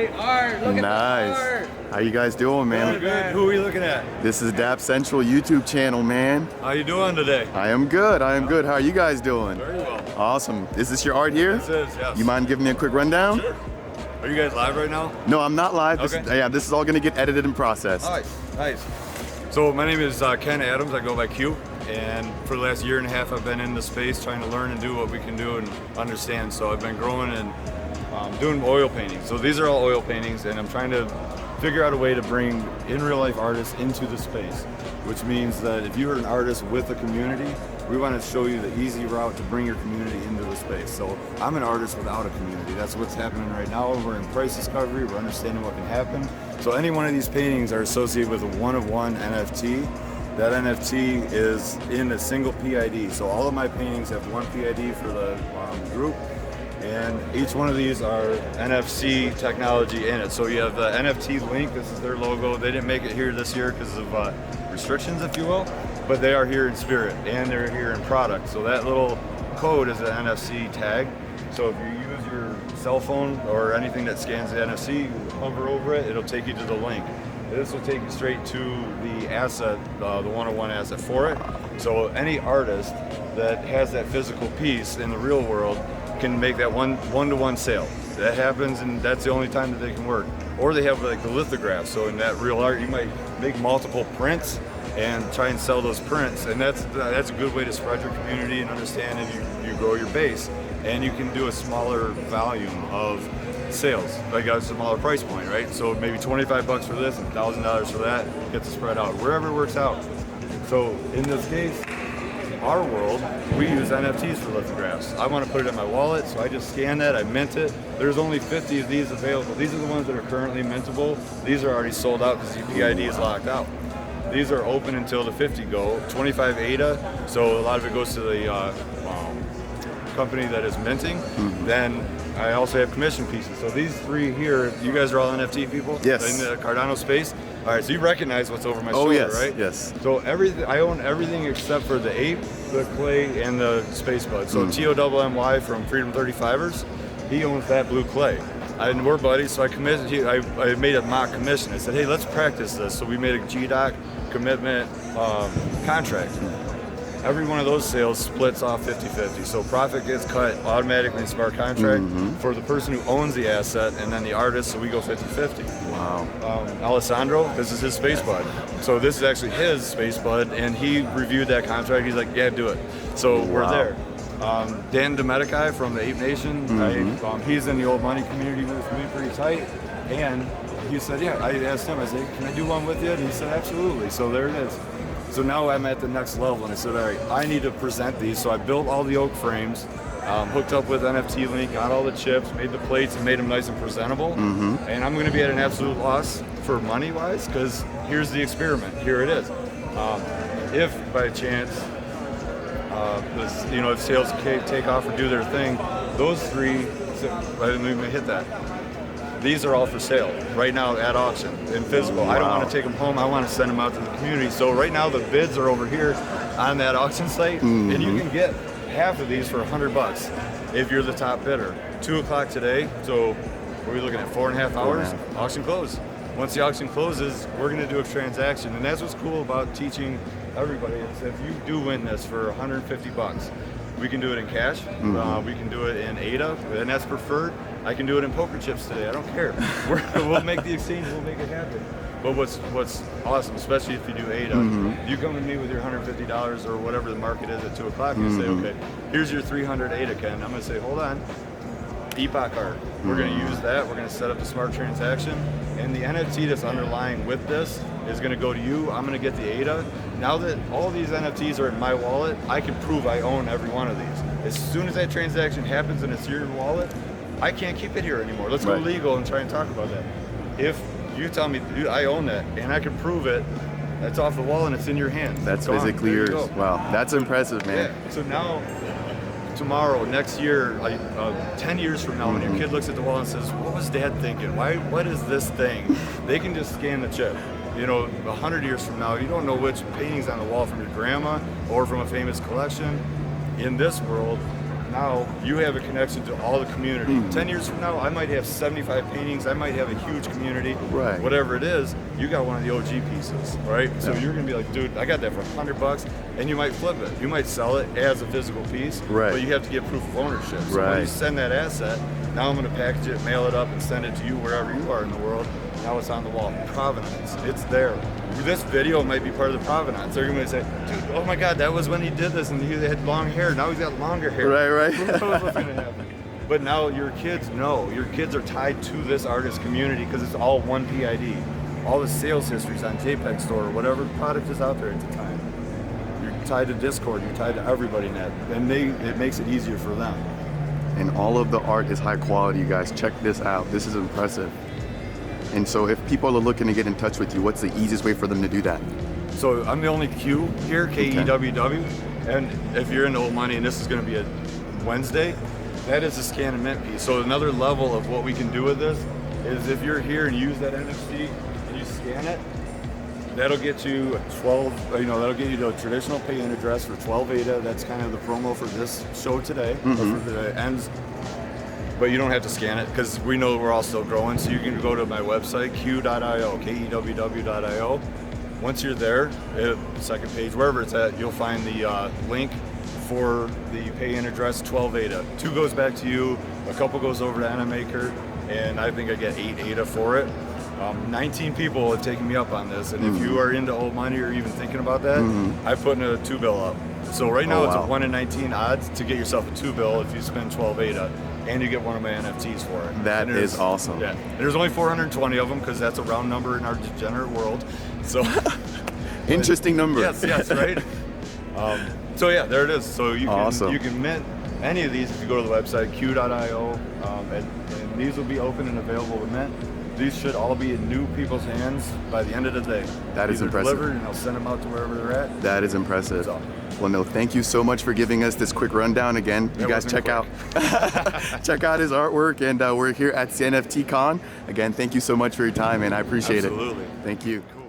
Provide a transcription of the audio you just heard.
great art. Look Nice. at the art. How you guys doing, man? Good. Who are we looking at? This is Dap Central YouTube channel, man. How you doing today? I am good. I am good. How are you guys doing? Very well. Awesome. Is this your art here? This is, yes. You mind giving me a quick rundown? Sure. Are you guys live right now? No, I'm not live. Okay. This is all going to get edited and processed. Nice. So my name is Ken Adams. I go by Q. And for the last year and a half, I've been in the space trying to learn and do what we can do and understand. So I've been growing and doing oil paintings. So these are all oil paintings, and I'm trying to figure out a way to bring in real life artists into the space, which means that if you're an artist with a community, we want to show you the easy route to bring your community into the space. So I'm an artist without a community. That's what's happening right now. We're in price discovery. We're understanding what can happen. So any one of these paintings are associated with a one-of-one NFT. That NFT is in a single PID. So all of my paintings have one PID for the group. And each one of these are NFC technology in it. So you have the NFT link, this is their logo. They didn't make it here this year because of restrictions, if you will, but they are here in spirit and they're here in product. So that little code is an NFC tag. So if you use your cell phone or anything that scans the NFC, you hover over it, it'll take you to the link. This will take you straight to the asset, the one-on-one asset for it. So any artist that has that physical piece in the real world can make that one-to-one sale. That happens, and that's the only time that they can work. Or they have like the lithograph. So in that real art, you might make multiple prints and try and sell those prints, and that's a good way to spread your community and understand, and you grow your base, and you can do a smaller volume of sales, like a smaller price point, right? So maybe 25 bucks for this and $1,000 for that, gets it spread out wherever it works out. So in this case, our world, we use NFTs for lithographs. I want to put it in my wallet, so I just scan that, I mint it. There's only 50 of these available. These are the ones that are currently mintable. These are already sold out because the PID is locked out. These are open until the 50 go, 25 ADA, so a lot of it goes to the company that is minting. Then I also have commission pieces. So these three here, you guys are all NFT people? Yes. In the Cardano space? All right, so you recognize what's over my shoulder, yes, right? yes. So I own everything except for the ape, the clay, and the space bud. So TOMMY from Freedom 35ers, he owns that blue clay. And we're buddies, so I made a mock commission. I said, hey, let's practice this. So we made a GDoc commitment contract. Every one of those sales splits off 50-50. So profit gets cut automatically in smart contract for the person who owns the asset, and then the artist, so we go 50-50. Wow. Alessandro, this is his space bud. So this is actually his space bud, and he reviewed that contract. He's like, yeah, do it. So we're there. Dan Domenici from the Ape Nation, he's in the old money community with me pretty tight. And he said, yeah, I asked him, I said, can I do one with you? And he said, absolutely. So there it is. So now I'm at the next level, and I said, all right, I need to present these. So I built all the oak frames, hooked up with NFT Link, got all the chips, made the plates, and made them nice and presentable. And I'm going to be at an absolute loss for money-wise, because here's the experiment. Here it is. If by chance, if sales take off or do their thing, those three, I didn't even hit that. These are all for sale right now at auction in physical. I don't want to take them home. I want to send them out to the community. So right now the bids are over here on that auction site, and you can get half of these for $100 if you're the top bidder. 2 o'clock today. So what are we looking at? 4.5 hours? Auction close. Once the auction closes, we're going to do a transaction, and that's what's cool about teaching everybody. Is if you do win this for $150, we can do it in cash. We can do it in ADA, and that's preferred. I can do it in poker chips today. I don't care. We'll make the exchange. We'll make it happen. But what's awesome, especially if you do ADA, you come to me with your $150 or whatever the market is at 2 o'clock, and you say, okay, here's your 300 ADA, Ken. I'm going to say, hold on. Epoch art. We're going to use that. We're going to set up the smart transaction, and the NFT that's underlying with this is going to go to you. I'm going to get the ADA. Now that all these NFTs are in my wallet, I can prove I own every one of these. As soon as that transaction happens and it's your wallet, I can't keep it here anymore. Let's go legal and try and talk about that. If you tell me, dude, I own that, and I can prove it, that's off the wall and it's in your hands. That's physically yours. Wow, that's impressive, man. Yeah. So now, tomorrow, next year, 10 years from now, when your kid looks at the wall and says, what was dad thinking? What is this thing? They can just scan the chip. 100 years from now, you don't know which painting's on the wall from your grandma or from a famous collection. In this world, now you have a connection to all the community. 10 years from now, I might have 75 paintings. I might have a huge community. Right. Whatever it is, you got one of the OG pieces, right? So you're gonna be like, dude, I got that for $100, and you might flip it. You might sell it as a physical piece, Right. but you have to get proof of ownership. So when Right. you send that asset, now I'm gonna package it, mail it up, and send it to you wherever you are in the world. Now it's on the wall. Provenance. It's there. This video might be part of the provenance. They're gonna say, dude, oh my God, that was when he did this and he had long hair. Now he's got longer hair. Right. Who knows what's gonna happen? But now your kids know. Your kids are tied to this artist community because it's all one PID. All the sales histories on JPEG Store or whatever product is out there at the time. You're tied to Discord. You're tied to everybody in that, and it makes it easier for them. And all of the art is high quality, you guys. Check this out. This is impressive. And so if people are looking to get in touch with you, what's the easiest way for them to do that? So I'm the only Q here, KEWW, and if you're into old money, and this is going to be a Wednesday, that is a scan and mint piece. So another level of what we can do with this is if you're here and use that NFC and you scan it, that'll get you 12. That'll get you to a traditional pay-in address for 12 ADA. That's kind of the promo for this show today. For the ends. But you don't have to scan it because we know we're all still growing. So you can go to my website, q.io, KEWW.io. Once you're there, second page, wherever it's at, you'll find the link for the pay-in address, 12 ADA. 2 goes back to you, a couple goes over to Animaker, and I think I get 8 ADA for it. 19 people have taken me up on this, and if you are into old money or even thinking about that, I put in a 2-bill up. So right now it's a 1 in 19 odds to get yourself a 2-bill if you spend 12 ADA. And you get one of my NFTs for it. That is awesome. Yeah, there's only 420 of them because that's a round number in our degenerate world. So Interesting number. yes, right. So yeah, there it is. So you can Awesome. you can mint any of these if you go to the website q.io, and these will be open and available to mint. These should all be in new people's hands by the end of the day. That is These are impressive. Delivered, and I'll send them out to wherever they're at. That is impressive. So- Well, no, thank you so much for giving us this quick rundown again. You That guys wasn't check out his artwork, and we're here at CNFT Con. Again, thank you so much for your time, and I appreciate Absolutely. it. Thank you. Cool.